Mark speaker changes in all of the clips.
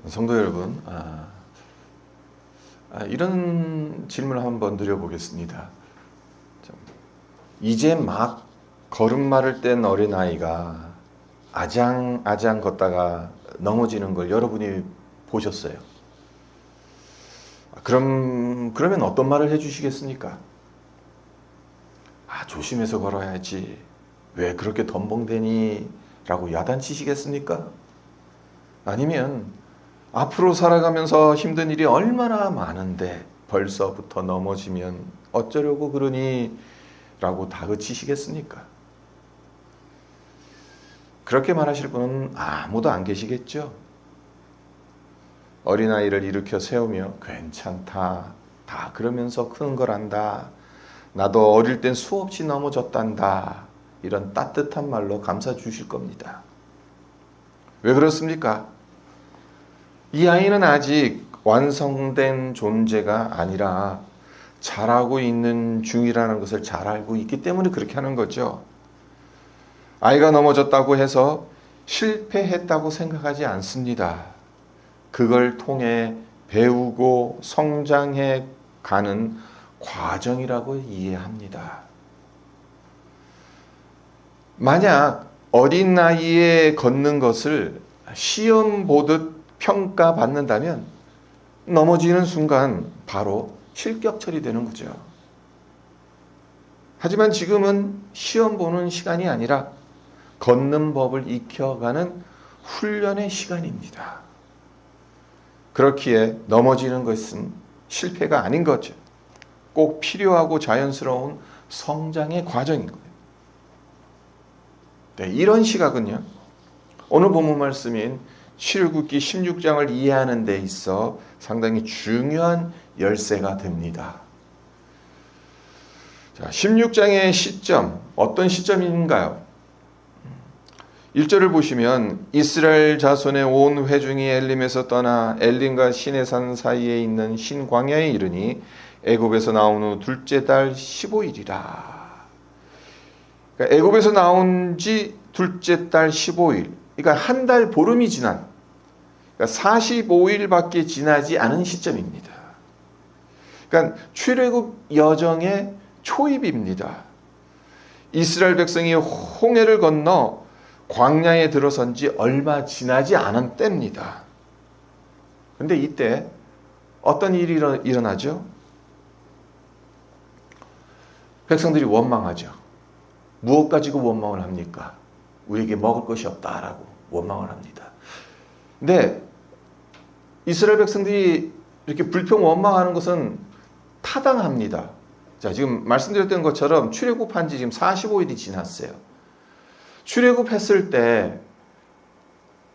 Speaker 1: 성도 여러분, 이런 질문을 한번 드려보겠습니다. 이제 막 걸음마를 뗀 어린아이가 아장아장 걷다가 넘어지는 걸 여러분이 보셨어요. 그러면 어떤 말을 해주시겠습니까? 조심해서 걸어야지. 왜 그렇게 덤벙대니? 라고 야단치시겠습니까? 아니면 앞으로 살아가면서 힘든 일이 얼마나 많은데 벌써부터 넘어지면 어쩌려고 그러니? 라고 다그치시겠습니까? 그렇게 말하실 분은 아무도 안 계시겠죠? 어린아이를 일으켜 세우며 괜찮다, 다 그러면서 크는 걸 안다, 나도 어릴 땐 수없이 넘어졌단다, 이런 따뜻한 말로 감싸 주실 겁니다. 왜 그렇습니까? 이 아이는 아직 완성된 존재가 아니라 자라고 있는 중이라는 것을 잘 알고 있기 때문에 그렇게 하는 거죠. 아이가 넘어졌다고 해서 실패했다고 생각하지 않습니다. 그걸 통해 배우고 성장해 가는 과정이라고 이해합니다. 만약 어린 나이에 걷는 것을 시험 보듯 평가받는다면 넘어지는 순간 바로 실격 처리되는 거죠. 하지만 지금은 시험 보는 시간이 아니라 걷는 법을 익혀가는 훈련의 시간입니다. 그렇기에 넘어지는 것은 실패가 아닌 거죠. 꼭 필요하고 자연스러운 성장의 과정인 거예요. 네, 이런 시각은요, 오늘 본문 말씀인 출애굽기 16장을 이해하는 데 있어 상당히 중요한 열쇠가 됩니다. 자, 16장의 시점, 어떤 시점인가요? 1절을 보시면 이스라엘 자손의 온 회중이 엘림에서 떠나 엘림과 시내산 사이에 있는 신광야에 이르니 애굽에서 나온 후 둘째 달 15일이라. 그러니까 애굽에서 나온 지 둘째 달 15일, 그러니까 한 달 보름이 지난, 그러니까 45일밖에 지나지 않은 시점입니다. 그러니까 출애굽 여정의 초입입니다. 이스라엘 백성이 홍해를 건너 광야에 들어선 지 얼마 지나지 않은 때입니다. 그런데 이때 어떤 일이 일어나죠? 백성들이 원망하죠. 무엇 가지고 원망을 합니까? 우리에게 먹을 것이 없다라고 원망을 합니다. 근데 이스라엘 백성들이 이렇게 불평 원망하는 것은 타당합니다. 자, 지금 말씀드렸던 것처럼 출애굽한 지 지금 45일이 지났어요. 출애굽했을 때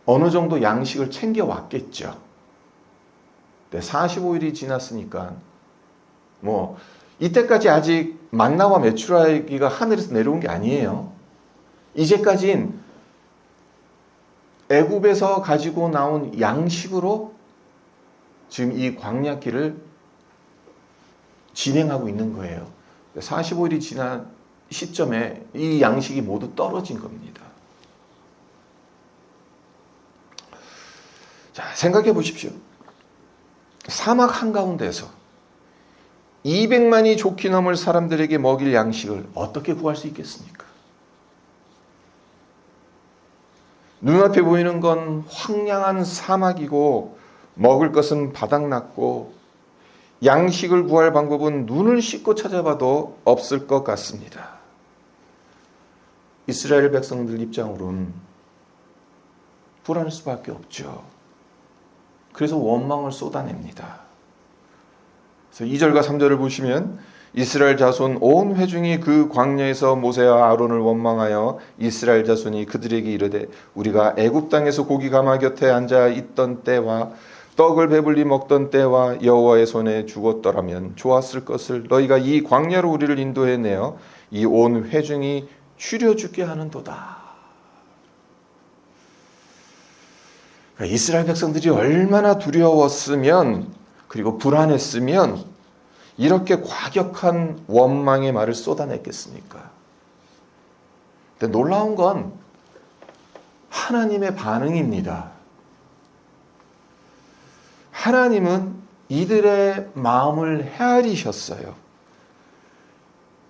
Speaker 1: 어느 정도 양식을 챙겨왔겠죠. 45일이 지났으니까 이때까지 아직 만나와 메추라기가 하늘에서 내려온 게 아니에요. 이제까진 애굽에서 가지고 나온 양식으로 지금 이 광야길을 진행하고 있는 거예요. 45일이 지난 시점에 이 양식이 모두 떨어진 겁니다. 자, 생각해 보십시오. 사막 한가운데서 200만이 좋게 넘을 사람들에게 먹일 양식을 어떻게 구할 수 있겠습니까? 눈앞에 보이는 건 황량한 사막이고 먹을 것은 바닥났고 양식을 구할 방법은 눈을 씻고 찾아봐도 없을 것 같습니다. 이스라엘 백성들 입장으로는 불안할 수밖에 없죠. 그래서 원망을 쏟아냅니다. 그래서 2절과 3절을 보시면 이스라엘 자손 온 회중이 그 광야에서 모세와 아론을 원망하여 이스라엘 자손이 그들에게 이르되 우리가 애굽 땅에서 고기 가마 곁에 앉아 있던 때와 떡을 배불리 먹던 때와 여호와의 손에 죽었더라면 좋았을 것을 너희가 이 광야로 우리를 인도해 내어 이 온 회중이 추려 죽게 하는도다. 그러니까 이스라엘 백성들이 얼마나 두려웠으면 그리고 불안했으면 이렇게 과격한 원망의 말을 쏟아냈겠습니까? 근데 놀라운 건 하나님의 반응입니다. 하나님은 이들의 마음을 헤아리셨어요.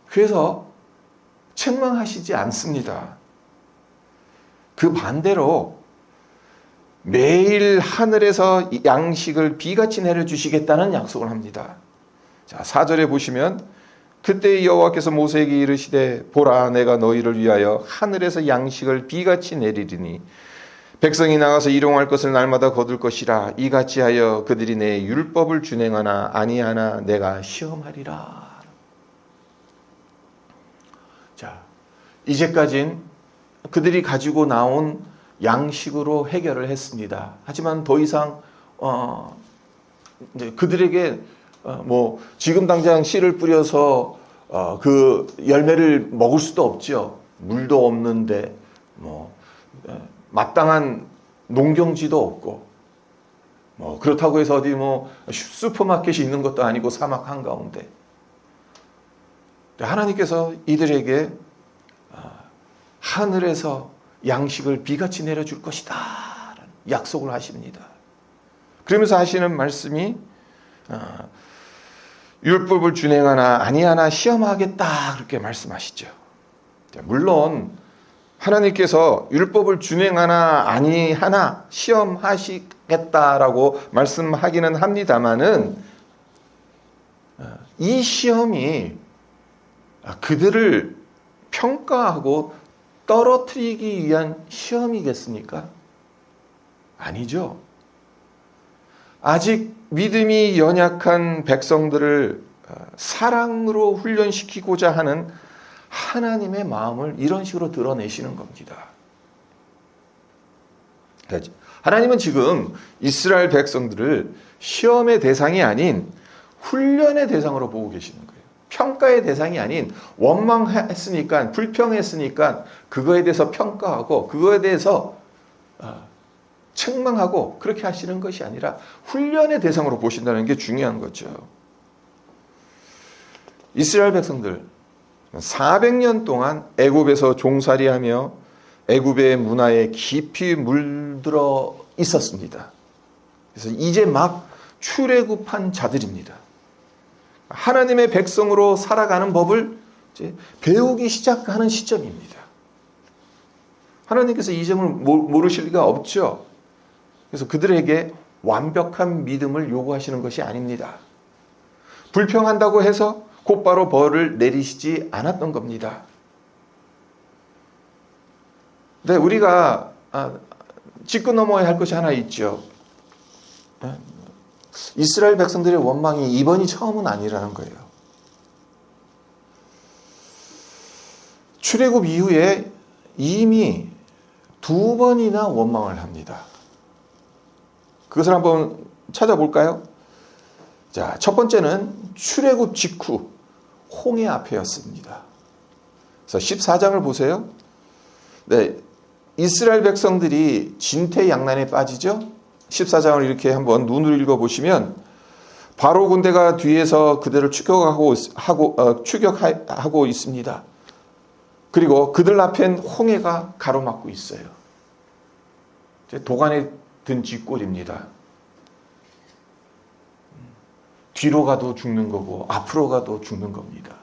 Speaker 1: 그래서 책망하시지 않습니다. 그 반대로 매일 하늘에서 양식을 비같이 내려주시겠다는 약속을 합니다. 자, 4절에 보시면 그때 여호와께서 모세에게 이르시되 보라 내가 너희를 위하여 하늘에서 양식을 비같이 내리리니 백성이 나가서 일용할 것을 날마다 거둘 것이라 이같이 하여 그들이 내 율법을 준행하나 아니하나 내가 시험하리라. 자, 이제까진 그들이 가지고 나온 양식으로 해결을 했습니다. 하지만 더 이상 이제 그들에게 지금 당장 씨를 뿌려서 그 열매를 먹을 수도 없죠. 물도 없는데 마땅한 농경지도 없고 그렇다고 해서 어디 슈퍼마켓이 있는 것도 아니고 사막 한가운데 하나님께서 이들에게 하늘에서 양식을 비같이 내려줄 것이다 라는 약속을 하십니다. 그러면서 하시는 말씀이 율법을 준행하나 아니하나 시험하겠다 그렇게 말씀하시죠. 물론 하나님께서 율법을 준행하나 아니하나 시험하시겠다라고 말씀하기는 합니다마는 이 시험이 그들을 평가하고 떨어뜨리기 위한 시험이겠습니까? 아니죠. 아직 믿음이 연약한 백성들을 사랑으로 훈련시키고자 하는 하나님의 마음을 이런 식으로 드러내시는 겁니다. 하나님은 지금 이스라엘 백성들을 시험의 대상이 아닌 훈련의 대상으로 보고 계시는 거예요. 평가의 대상이 아닌 원망했으니까 불평했으니까 그거에 대해서 평가하고 그거에 대해서 책망하고 그렇게 하시는 것이 아니라 훈련의 대상으로 보신다는 게 중요한 거죠. 이스라엘 백성들 400년 동안 애굽에서 종살이하며 애굽의 문화에 깊이 물들어 있었습니다. 그래서 이제 막 출애굽한 자들입니다. 하나님의 백성으로 살아가는 법을 이제 배우기 시작하는 시점입니다. 하나님께서 이 점을 모르실 리가 없죠. 그래서 그들에게 완벽한 믿음을 요구하시는 것이 아닙니다. 불평한다고 해서 곧바로 벌을 내리시지 않았던 겁니다. 근데 우리가 짚고 넘어야 할 것이 하나 있죠. 이스라엘 백성들의 원망이 이번이 처음은 아니라는 거예요. 출애굽 이후에 이미 2번이나 원망을 합니다. 그것을 한번 찾아볼까요? 자, 첫 번째는 출애굽 직후 홍해 앞에였습니다. 그래서 14장을 보세요. 네, 이스라엘 백성들이 진퇴양난에 빠지죠. 14장을 이렇게 한번 눈으로 읽어보시면 바로 군대가 뒤에서 그들을 추격하고 있습니다. 그리고 그들 앞엔 홍해가 가로막고 있어요. 도간에 든 쥐꼴입니다. 뒤로 가도 죽는 거고 앞으로 가도 죽는 겁니다.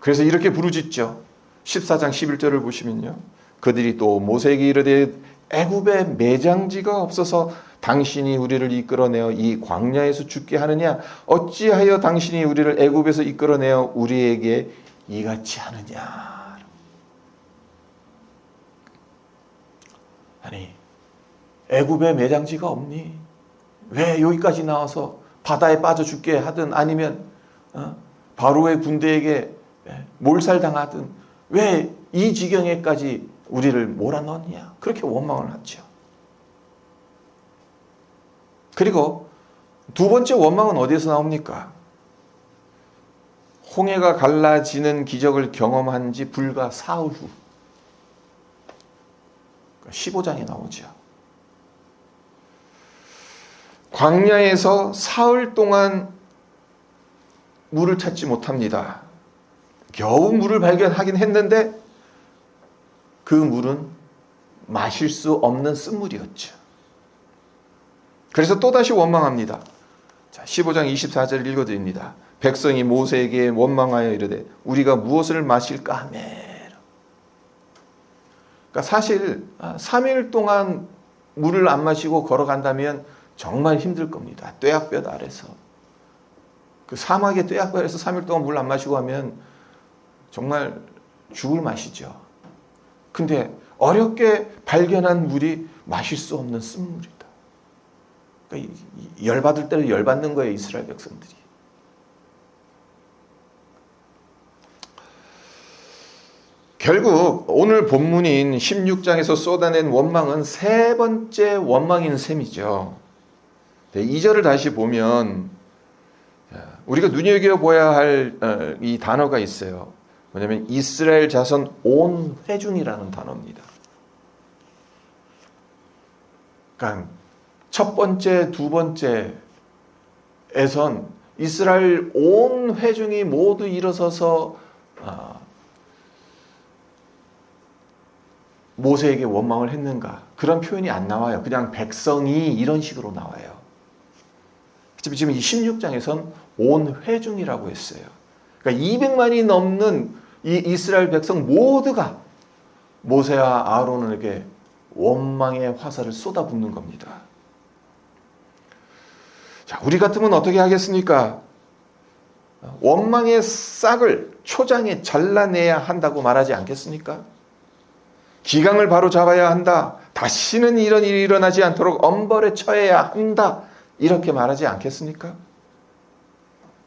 Speaker 1: 그래서 이렇게 부르짖죠. 14장 11절을 보시면요. 그들이 또 모세에게 이르되 애굽에 매장지가 없어서 당신이 우리를 이끌어내어 이 광야에서 죽게 하느냐? 어찌하여 당신이 우리를 애굽에서 이끌어내어 우리에게 이같이 하느냐? 아니, 애굽에 매장지가 없니? 왜 여기까지 나와서 바다에 빠져 죽게 하든 아니면 바로의 군대에게 몰살당하든 왜 이 지경에까지 우리를 몰아넣느냐? 그렇게 원망을 하죠. 그리고 두 번째 원망은 어디에서 나옵니까? 홍해가 갈라지는 기적을 경험한 지 불과 사흘 후 15장에 나오죠. 광야에서 사흘 동안 물을 찾지 못합니다. 겨우 물을 발견하긴 했는데 그 물은 마실 수 없는 쓴물이었죠. 그래서 또다시 원망합니다. 자, 15장 24절을 읽어드립니다. 백성이 모세에게 원망하여 이르되 우리가 무엇을 마실까 하며. 그러니까 사실 3일 동안 물을 안 마시고 걸어간다면 정말 힘들 겁니다. 뙤약볕 아래서. 그 사막의 뙤약볕 아래서 3일 동안 물 안 마시고 하면 정말 죽을 맛이죠. 근데 어렵게 발견한 물이 마실 수 없는 쓴물이다. 그러니까 열받을 때는 열받는 거예요, 이스라엘 백성들이. 결국 오늘 본문인 16장에서 쏟아낸 원망은 세 번째 원망인 셈이죠. 2절을 다시 보면 우리가 눈여겨봐야 할 이 단어가 있어요. 뭐냐면 이스라엘 자손 온 회중이라는 단어입니다. 그러니까 첫 번째, 두 번째에선 이스라엘 온 회중이 모두 일어서서 모세에게 원망을 했는가? 그런 표현이 안 나와요. 그냥 백성이 이런 식으로 나와요. 지금 이 16장에선 온 회중이라고 했어요. 그러니까 200만이 넘는 이 이스라엘 백성 모두가 모세와 아론에게 원망의 화살을 쏟아붓는 겁니다. 자, 우리 같으면 어떻게 하겠습니까? 원망의 싹을 초장에 잘라내야 한다고 말하지 않겠습니까? 기강을 바로 잡아야 한다. 다시는 이런 일이 일어나지 않도록 엄벌에 처해야 한다. 이렇게 말하지 않겠습니까?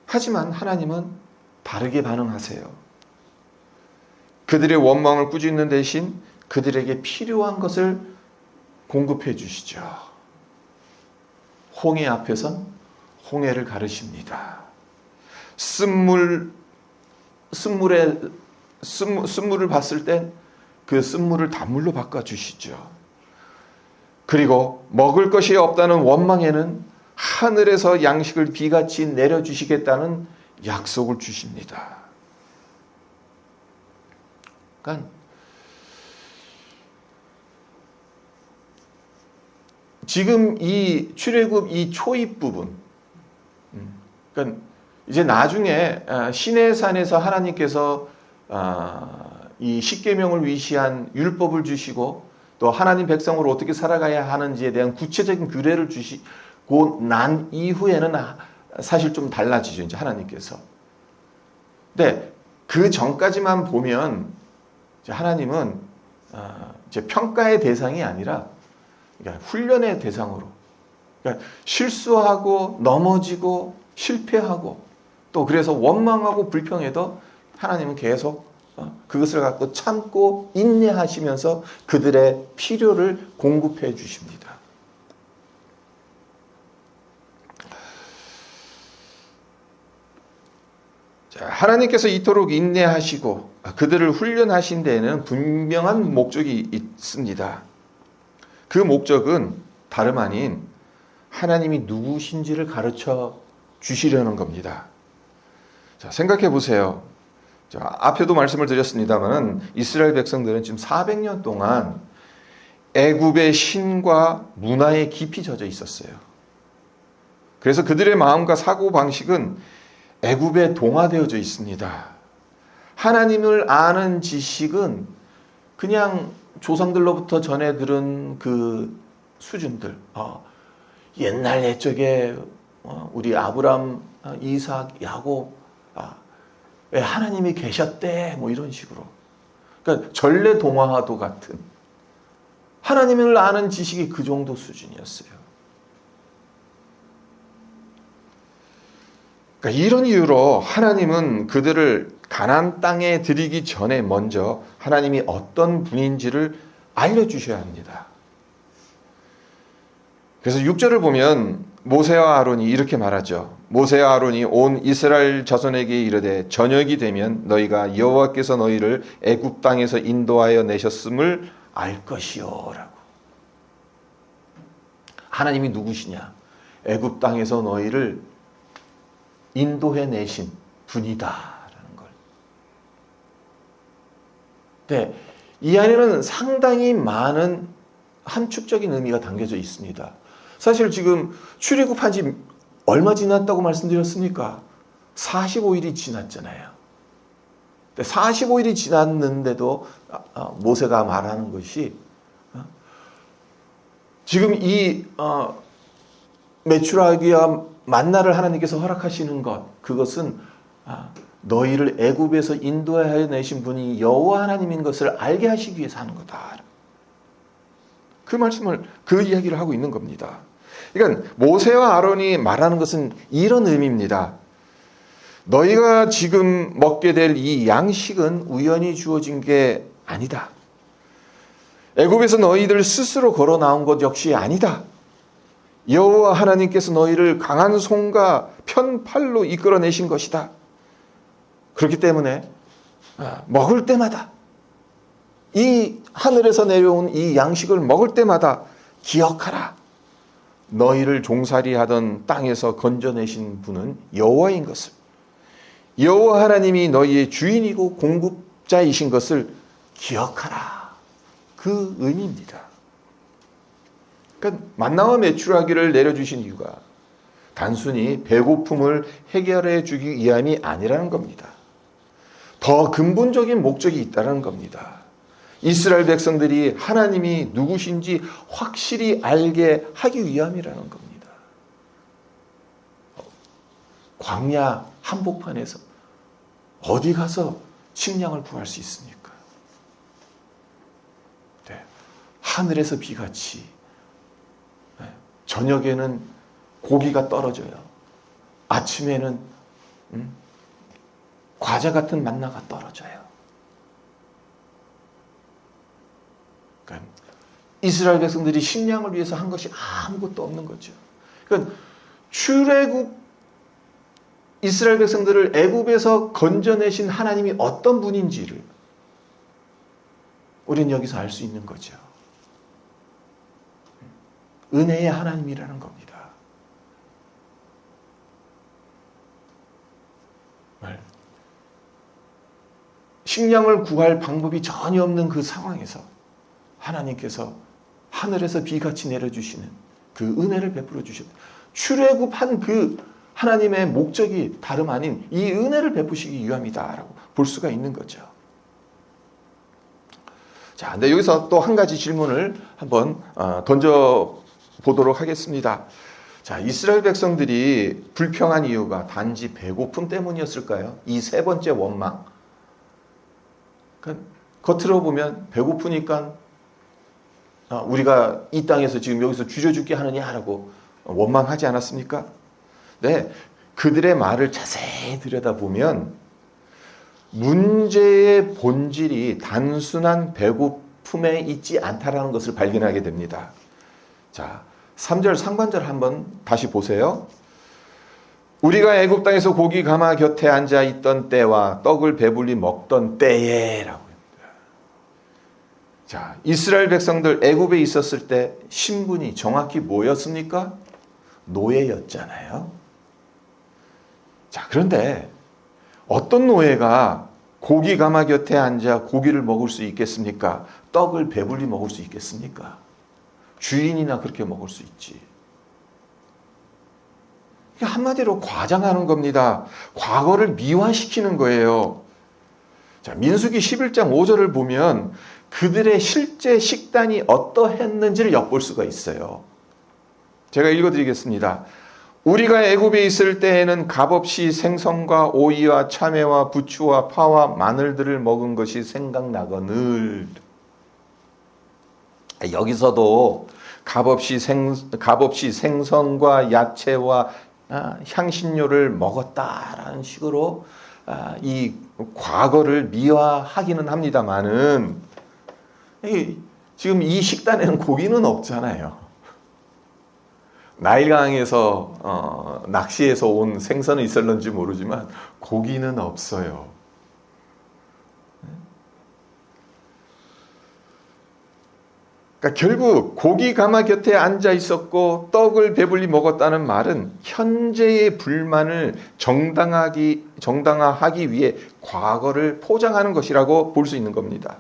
Speaker 1: 하지만 하나님은 다르게 반응하세요. 그들의 원망을 꾸짖는 대신 그들에게 필요한 것을 공급해 주시죠. 홍해 앞에선 홍해를 가르십니다. 쓴물을 봤을 땐 그 쓴물을 단물로 바꿔주시죠. 그리고 먹을 것이 없다는 원망에는 하늘에서 양식을 비같이 내려주시겠다는 약속을 주십니다. 그러니까 지금 이 출애굽 이 초입 부분, 그러니까 이제 나중에 시내산에서 하나님께서 이 십계명을 위시한 율법을 주시고 또 하나님 백성으로 어떻게 살아가야 하는지에 대한 구체적인 규례를 주시고 난 이후에는 사실 좀 달라지죠, 이제 하나님께서. 근데 그 전까지만 보면 이제 하나님은 이제 평가의 대상이 아니라 그러니까 훈련의 대상으로, 그러니까 실수하고 넘어지고 실패하고 또 그래서 원망하고 불평해도 하나님은 계속 그것을 갖고 참고 인내하시면서 그들의 필요를 공급해 주십니다. 자, 하나님께서 이토록 인내하시고 그들을 훈련하신 데에는 분명한 목적이 있습니다. 그 목적은 다름 아닌 하나님이 누구신지를 가르쳐 주시려는 겁니다. 자, 생각해 보세요. 자, 앞에도 말씀을 드렸습니다만 이스라엘 백성들은 지금 400년 동안 애굽의 신과 문화에 깊이 젖어 있었어요. 그래서 그들의 마음과 사고 방식은 애굽에 동화되어져 있습니다. 하나님을 아는 지식은 그냥 조상들로부터 전해 들은 그 수준들, 옛날 옛적에 우리 아브람, 이삭, 야곱, 하나님이 계셨대, 뭐 이런 식으로. 그러니까 전래 동화와도 같은 하나님을 아는 지식이 그 정도 수준이었어요. 그러니까 이런 이유로 하나님은 그들을 가나안 땅에 들이기 전에 먼저 하나님이 어떤 분인지를 알려주셔야 합니다. 그래서 6절을 보면 모세와 아론이 이렇게 말하죠. 모세와 아론이 온 이스라엘 자손에게 이르되 저녁이 되면 너희가 여호와께서 너희를 애굽 땅에서 인도하여 내셨음을 알 것이요라고. 하나님이 누구시냐? 애굽 땅에서 너희를 인도해 내신 분이다라는 걸. 네, 이 안에는 상당히 많은 함축적인 의미가 담겨져 있습니다. 사실 지금 출애굽한 지 얼마 지났다고 말씀드렸습니까? 45일이 지났잖아요. 45일이 지났는데도 모세가 말하는 것이 지금 이 메추라기와 만나를 하나님께서 허락하시는 것, 그것은 너희를 애굽에서 인도하여 내신 분이 여호와 하나님인 것을 알게 하시기 위해서 하는 거다. 그 이야기를 하고 있는 겁니다. 그러니까 모세와 아론이 말하는 것은 이런 의미입니다. 너희가 지금 먹게 될 이 양식은 우연히 주어진 게 아니다. 애굽에서 너희들 스스로 걸어 나온 것 역시 아니다. 여호와 하나님께서 너희를 강한 손과 편팔로 이끌어내신 것이다. 그렇기 때문에 먹을 때마다 이 하늘에서 내려온 이 양식을 먹을 때마다 기억하라. 너희를 종살이하던 땅에서 건져내신 분은 여호와인 것을, 여호와 하나님이 너희의 주인이고 공급자이신 것을 기억하라. 그 의미입니다. 그러니까 만나와 메추라기를 내려주신 이유가 단순히 배고픔을 해결해 주기 위함이 아니라는 겁니다. 더 근본적인 목적이 있다는 겁니다. 이스라엘 백성들이 하나님이 누구신지 확실히 알게 하기 위함이라는 겁니다. 광야 한복판에서 어디 가서 식량을 구할 수 있습니까? 네. 하늘에서 비같이, 저녁에는 고기가 떨어져요. 아침에는 과자 같은 만나가 떨어져요. 그러니까 이스라엘 백성들이 식량을 위해서 한 것이 아무것도 없는 거죠. 그러니까 출애굽 이스라엘 백성들을 애굽에서 건져내신 하나님이 어떤 분인지를 우리는 여기서 알 수 있는 거죠. 은혜의 하나님이라는 겁니다. 식량을 구할 방법이 전혀 없는 그 상황에서 하나님께서 하늘에서 비같이 내려주시는 그 은혜를 베풀어 주셨다. 출애굽한 그 하나님의 목적이 다름 아닌 이 은혜를 베푸시기 위함이다라고 볼 수가 있는 거죠. 자, 근데 여기서 또 한 가지 질문을 한번 던져 보도록 하겠습니다. 자, 이스라엘 백성들이 불평한 이유가 단지 배고픔 때문이었을까요? 이 세 번째 원망. 겉으로 보면 배고프니까 우리가 이 땅에서 지금 여기서 죽여 죽게 하느냐라고 원망하지 않았습니까? 네, 그들의 말을 자세히 들여다보면 문제의 본질이 단순한 배고픔에 있지 않다라는 것을 발견하게 됩니다. 자, 3절 상반절 한번 다시 보세요. 우리가 애굽 땅에서 고기 가마 곁에 앉아 있던 때와 떡을 배불리 먹던 때에라고 합니다. 자, 이스라엘 백성들 애굽에 있었을 때 신분이 정확히 뭐였습니까? 노예였잖아요. 자, 그런데 어떤 노예가 고기 가마 곁에 앉아 고기를 먹을 수 있겠습니까? 떡을 배불리 먹을 수 있겠습니까? 주인이나 그렇게 먹을 수 있지. 한마디로 과장하는 겁니다. 과거를 미화시키는 거예요. 자, 민수기 11장 5절을 보면 그들의 실제 식단이 어떠했는지를 엿볼 수가 있어요. 제가 읽어드리겠습니다. 우리가 애굽에 있을 때에는 값없이 생선과 오이와 참외와 부추와 파와 마늘들을 먹은 것이 생각나거늘. 여기서도 값없이 생선과 야채와 향신료를 먹었다라는 식으로 이 과거를 미화하기는 합니다만은 지금 이 식단에는 고기는 없잖아요. 나일강에서 낚시해서 온 생선은 있었는지 모르지만 고기는 없어요. 그러니까 결국 고기 가마 곁에 앉아 있었고 떡을 배불리 먹었다는 말은 현재의 불만을 정당화하기 위해 과거를 포장하는 것이라고 볼 수 있는 겁니다.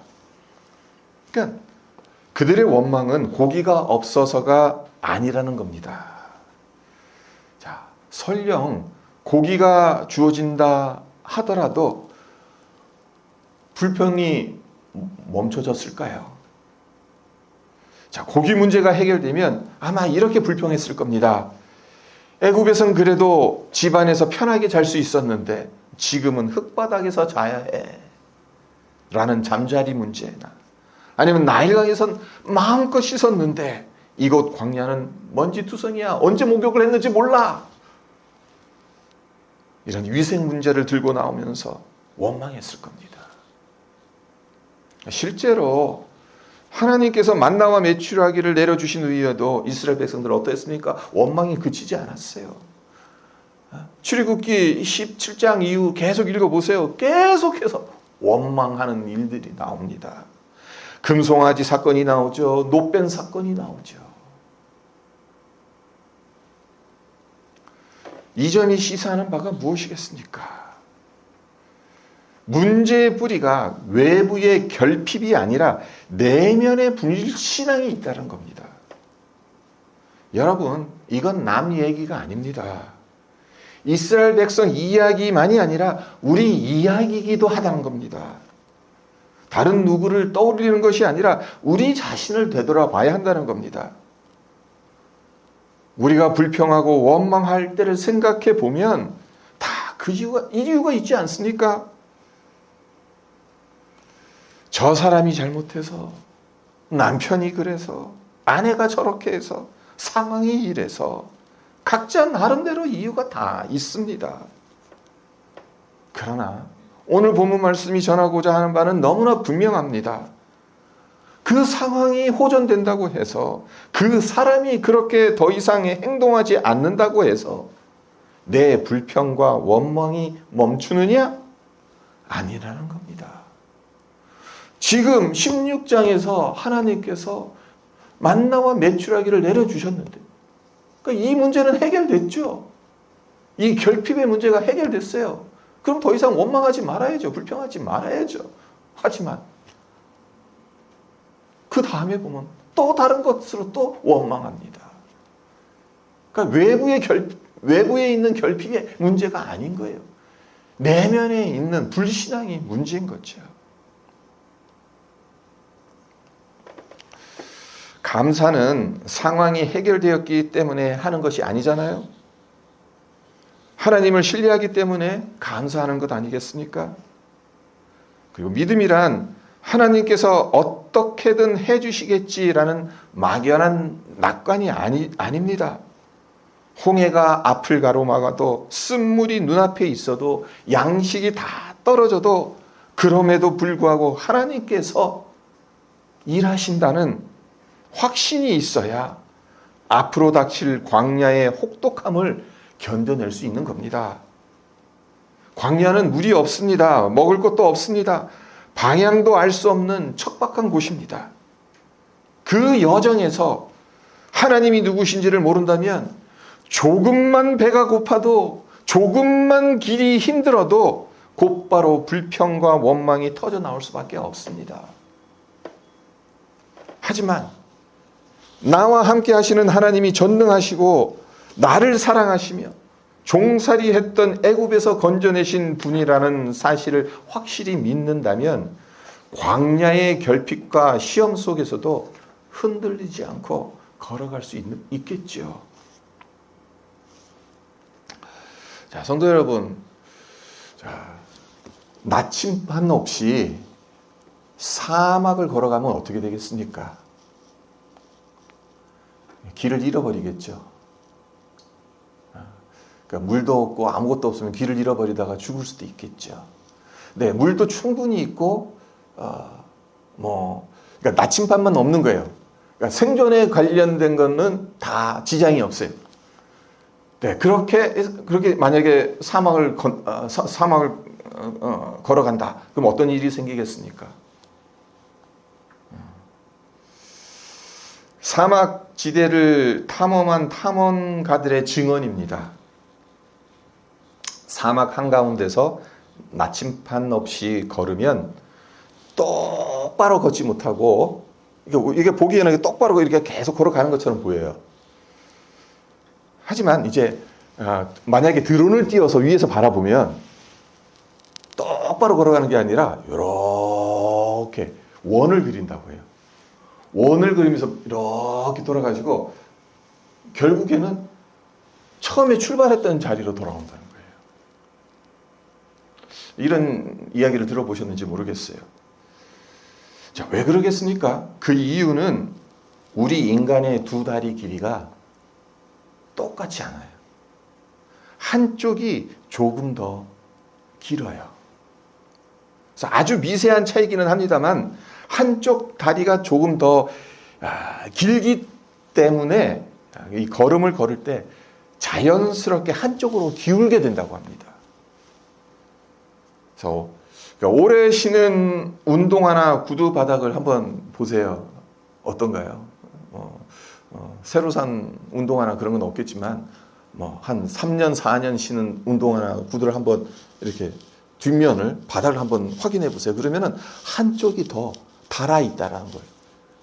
Speaker 1: 그러니까 그들의 원망은 고기가 없어서가 아니라는 겁니다. 자, 설령 고기가 주어진다 하더라도 불평이 멈춰졌을까요? 자, 고기 문제가 해결되면 아마 이렇게 불평했을 겁니다. 애굽에선 그래도 집안에서 편하게 잘 수 있었는데 지금은 흙바닥에서 자야 해. 라는 잠자리 문제나 아니면 나일강에선 마음껏 씻었는데 이곳 광야는 먼지투성이야. 언제 목욕을 했는지 몰라. 이런 위생 문제를 들고 나오면서 원망했을 겁니다. 실제로 하나님께서 만나와 메추라기를 내려주신 후에도 이스라엘 백성들은 어떠했습니까? 원망이 그치지 않았어요. 출애굽기 17장 이후 계속 읽어보세요. 계속해서 원망하는 일들이 나옵니다. 금송아지 사건이 나오죠. 노뱀 사건이 나오죠. 이 점이 시사하는 바가 무엇이겠습니까? 문제의 뿌리가 외부의 결핍이 아니라 내면의 불신앙이 있다는 겁니다. 여러분, 이건 남 얘기가 아닙니다. 이스라엘 백성 이야기만이 아니라 우리 이야기이기도 하다는 겁니다. 다른 누구를 떠올리는 것이 아니라 우리 자신을 되돌아봐야 한다는 겁니다. 우리가 불평하고 원망할 때를 생각해 보면 다 그 이유가 있지 않습니까? 저 사람이 잘못해서, 남편이 그래서, 아내가 저렇게 해서, 상황이 이래서 각자 나름대로 이유가 다 있습니다. 그러나 오늘 본문 말씀이 전하고자 하는 바는 너무나 분명합니다. 그 상황이 호전된다고 해서, 그 사람이 그렇게 더 이상 행동하지 않는다고 해서 내 불평과 원망이 멈추느냐? 아니라는 겁니다. 지금 16장에서 하나님께서 만나와 메추라기를 내려주셨는데, 그러니까 이 문제는 해결됐죠. 이 결핍의 문제가 해결됐어요. 그럼 더 이상 원망하지 말아야죠. 불평하지 말아야죠. 하지만 그 다음에 보면 또 다른 것으로 또 원망합니다. 그러니까 외부에 있는 결핍이 문제가 아닌 거예요. 내면에 있는 불신앙이 문제인 거죠. 감사는 상황이 해결되었기 때문에 하는 것이 아니잖아요. 하나님을 신뢰하기 때문에 감사하는 것 아니겠습니까? 그리고 믿음이란 하나님께서 어떻게든 해주시겠지라는 막연한 낙관이 아닙니다. 홍해가 앞을 가로막아도 쓴물이 눈앞에 있어도 양식이 다 떨어져도 그럼에도 불구하고 하나님께서 일하신다는 확신이 있어야 앞으로 닥칠 광야의 혹독함을 견뎌낼 수 있는 겁니다. 광야는 물이 없습니다. 먹을 것도 없습니다. 방향도 알 수 없는 척박한 곳입니다. 그 여정에서 하나님이 누구신지를 모른다면 조금만 배가 고파도, 조금만 길이 힘들어도 곧바로 불평과 원망이 터져 나올 수밖에 없습니다. 하지만 나와 함께 하시는 하나님이 전능하시고 나를 사랑하시며 종살이 했던 애굽에서 건져내신 분이라는 사실을 확실히 믿는다면 광야의 결핍과 시험 속에서도 흔들리지 않고 걸어갈 수 있겠죠. 자, 성도 여러분, 나침반 없이 사막을 걸어가면 어떻게 되겠습니까? 길을 잃어버리겠죠. 그러니까 물도 없고 아무것도 없으면 길을 잃어버리다가 죽을 수도 있겠죠. 네, 물도 충분히 있고, 그러니까 나침반만 없는 거예요. 그러니까 생존에 관련된 거는 다 지장이 없어요. 네, 그렇게 만약에 사막을 걸어간다. 그럼 어떤 일이 생기겠습니까? 사막 지대를 탐험한 탐험가들의 증언입니다. 사막 한가운데서 나침반 없이 걸으면 똑바로 걷지 못하고, 이게 보기에는 똑바로 이렇게 계속 걸어가는 것처럼 보여요. 하지만 이제 만약에 드론을 띄워서 위에서 바라보면 똑바로 걸어가는 게 아니라 이렇게 원을 그린다고 해요. 원을 그리면서 이렇게 돌아가지고 결국에는 처음에 출발했던 자리로 돌아온다는 거예요. 이런 이야기를 들어보셨는지 모르겠어요. 자, 왜 그러겠습니까? 그 이유는 우리 인간의 두 다리 길이가 똑같지 않아요. 한쪽이 조금 더 길어요. 그래서 아주 미세한 차이기는 합니다만 한쪽 다리가 조금 더 길기 때문에 이 걸음을 걸을 때 자연스럽게 한쪽으로 기울게 된다고 합니다. 그래서 오래 신은 운동화나 구두 바닥을 한번 보세요. 어떤가요? 새로 산 운동화나 그런 건 없겠지만 한 3년, 4년 신은 운동화나 구두를 한번 이렇게 뒷면을 바닥을 한번 확인해 보세요. 그러면은 한쪽이 더 달아 있다라는 걸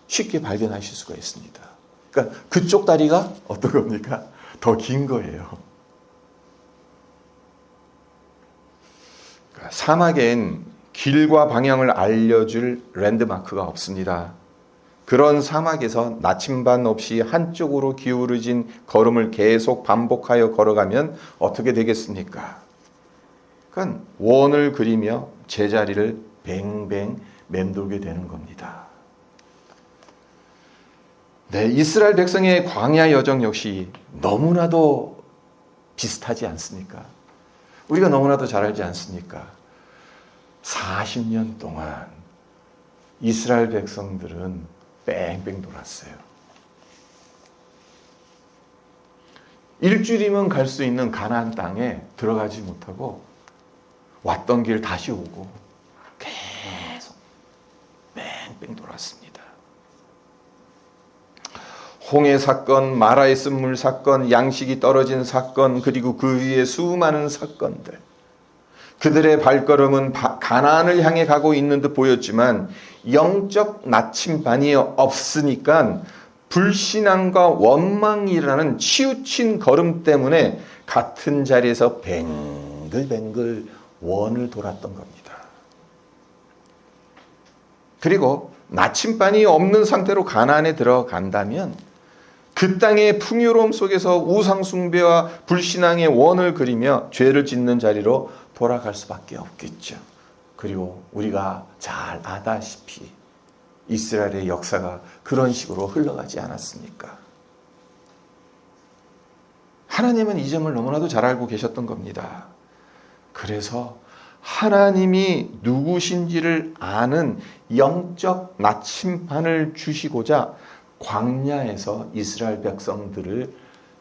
Speaker 1: 쉽게 발견하실 수가 있습니다. 그러니까 그쪽 다리가 어떤 겁니까? 더 긴 거예요. 그러니까 사막엔 길과 방향을 알려줄 랜드마크가 없습니다. 그런 사막에서 나침반 없이 한쪽으로 기울어진 걸음을 계속 반복하여 걸어가면 어떻게 되겠습니까? 그러니까 원을 그리며 제자리를 뱅뱅 맴돌게 되는 겁니다. 네, 이스라엘 백성의 광야 여정 역시 너무나도 비슷하지 않습니까? 우리가 너무나도 잘 알지 않습니까? 40년 동안 이스라엘 백성들은 뺑뺑 돌았어요. 일주일이면 갈 수 있는 가나안 땅에 들어가지 못하고 왔던 길 다시 오고 계속 뺑뺑 돌았습니다. 홍해 사건, 마라의 쓴물 사건, 양식이 떨어진 사건, 그리고 그 위에 수많은 사건들. 그들의 발걸음은 가나안을 향해 가고 있는 듯 보였지만 영적 나침반이 없으니까 불신앙과 원망이라는 치우친 걸음 때문에 같은 자리에서 뱅글뱅글 원을 돌았던 겁니다. 그리고 나침반이 없는 상태로 가나안에 들어간다면 그 땅의 풍요로움 속에서 우상숭배와 불신앙의 원을 그리며 죄를 짓는 자리로 돌아갈 수밖에 없겠죠. 그리고 우리가 잘 아다시피 이스라엘의 역사가 그런 식으로 흘러가지 않았습니까? 하나님은 이 점을 너무나도 잘 알고 계셨던 겁니다. 그래서 하나님이 누구신지를 아는 영적 나침반을 주시고자 광야에서 이스라엘 백성들을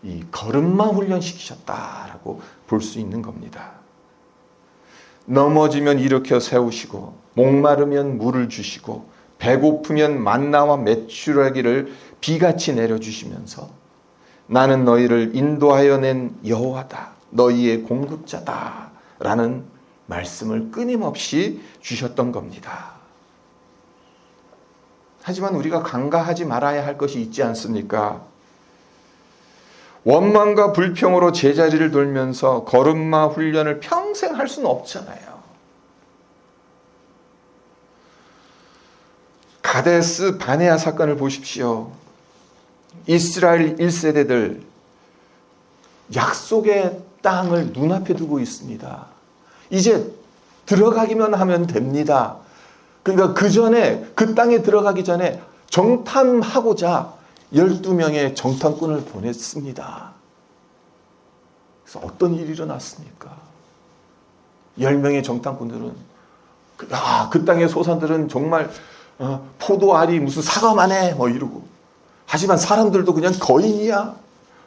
Speaker 1: 이 걸음마 훈련시키셨다라고 볼 수 있는 겁니다. 넘어지면 일으켜 세우시고 목마르면 물을 주시고 배고프면 만나와 메추라기를 비같이 내려주시면서 나는 너희를 인도하여 낸 여호와다, 너희의 공급자다 라는 말씀을 끊임없이 주셨던 겁니다. 하지만 우리가 간과하지 말아야 할 것이 있지 않습니까? 원망과 불평으로 제자리를 돌면서 걸음마 훈련을 평생 할 수는 없잖아요. 가데스 바네아 사건을 보십시오. 이스라엘 1세대들 약속의 땅을 눈앞에 두고 있습니다. 이제 들어가기만 하면 됩니다. 그러니까 그 전에, 그 땅에 들어가기 전에 정탐하고자 12명의 정탐꾼을 보냈습니다. 그래서 어떤 일이 일어났습니까? 10명의 정탐꾼들은 그 땅의 소산들은 정말 포도알이 무슨 사과만 해 뭐 이러고, 하지만 사람들도 그냥 거인이야.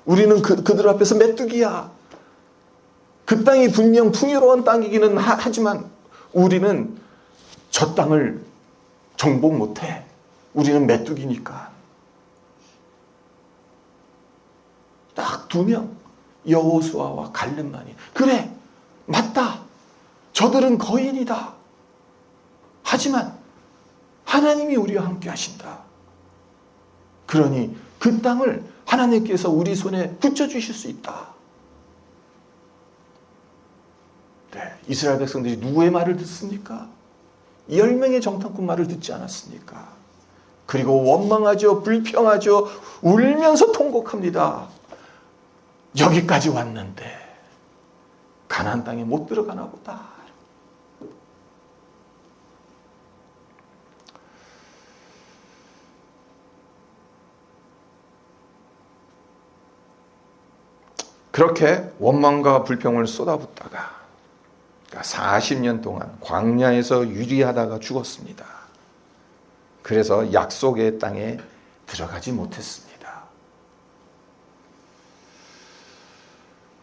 Speaker 1: 우리는 그들 앞에서 메뚜기야. 그 땅이 분명 풍요로운 땅이기는 하지만 우리는 저 땅을 정복 못해. 우리는 메뚜기니까. 딱 2명, 여호수아와 갈렙만이. 그래, 맞다. 저들은 거인이다. 하지만 하나님이 우리와 함께 하신다. 그러니 그 땅을 하나님께서 우리 손에 붙여주실 수 있다. 네, 이스라엘 백성들이 누구의 말을 듣습니까? 10명의 정탐꾼 말을 듣지 않았습니까? 그리고 원망하죠. 불평하죠. 울면서 통곡합니다. 여기까지 왔는데 가나안 땅에 못 들어가나 보다. 그렇게 원망과 불평을 쏟아붓다가 40년 동안 광야에서 유리하다가 죽었습니다. 그래서 약속의 땅에 들어가지 못했습니다.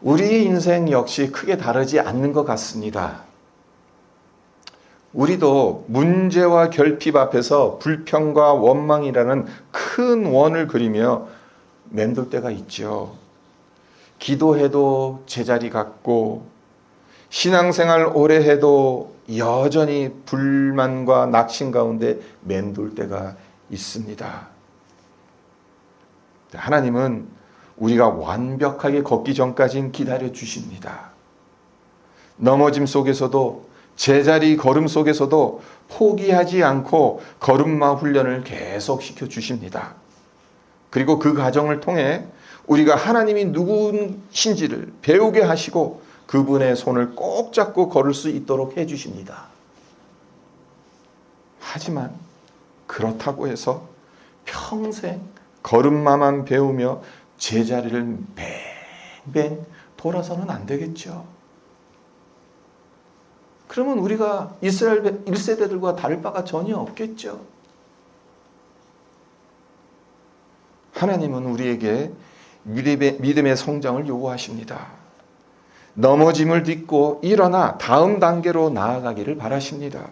Speaker 1: 우리의 인생 역시 크게 다르지 않는 것 같습니다. 우리도 문제와 결핍 앞에서 불평과 원망이라는 큰 원을 그리며 맴돌 때가 있죠. 기도해도 제자리 같고 신앙생활 오래 해도 여전히 불만과 낙심 가운데 맴돌 때가 있습니다. 하나님은 우리가 완벽하게 걷기 전까지는 기다려 주십니다. 넘어짐 속에서도 제자리 걸음 속에서도 포기하지 않고 걸음마 훈련을 계속 시켜 주십니다. 그리고 그 과정을 통해 우리가 하나님이 누구신지를 배우게 하시고 그분의 손을 꼭 잡고 걸을 수 있도록 해주십니다. 하지만 그렇다고 해서 평생 걸음마만 배우며 제자리를 뱅뱅 돌아서는 안 되겠죠. 그러면 우리가 이스라엘 1세대들과 다를 바가 전혀 없겠죠. 하나님은 우리에게 믿음의 성장을 요구하십니다. 넘어짐을 딛고 일어나 다음 단계로 나아가기를 바라십니다.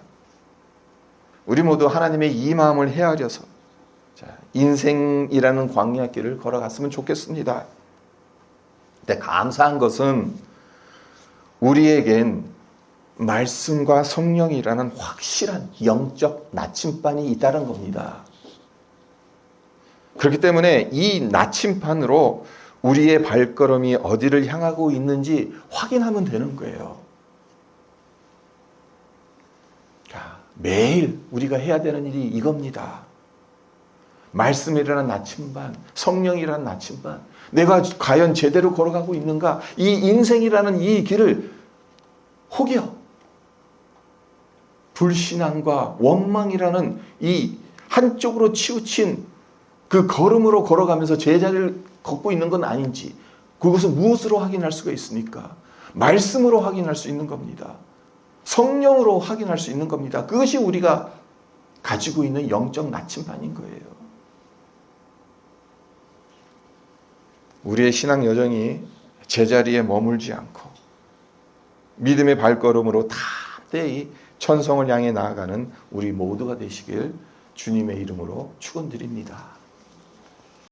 Speaker 1: 우리 모두 하나님의 이 마음을 헤아려서 인생이라는 광야길을 걸어갔으면 좋겠습니다. 근데 감사한 것은 우리에겐 말씀과 성령이라는 확실한 영적 나침반이 있다는 겁니다. 그렇기 때문에 이 나침반으로 우리의 발걸음이 어디를 향하고 있는지 확인하면 되는 거예요. 매일 우리가 해야 되는 일이 이겁니다. 말씀이라는 나침반, 성령이라는 나침반, 내가 과연 제대로 걸어가고 있는가? 이 인생이라는 이 길을 혹여 불신앙과 원망이라는 이 한쪽으로 치우친 그 걸음으로 걸어가면서 제자리를 걷고 있는 건 아닌지, 그것은 무엇으로 확인할 수가 있습니까? 말씀으로 확인할 수 있는 겁니다. 성령으로 확인할 수 있는 겁니다. 그것이 우리가 가지고 있는 영적 나침반인 거예요. 우리의 신앙 여정이 제자리에 머물지 않고 믿음의 발걸음으로 담대히 천성을 향해 나아가는 우리 모두가 되시길 주님의 이름으로 축원드립니다.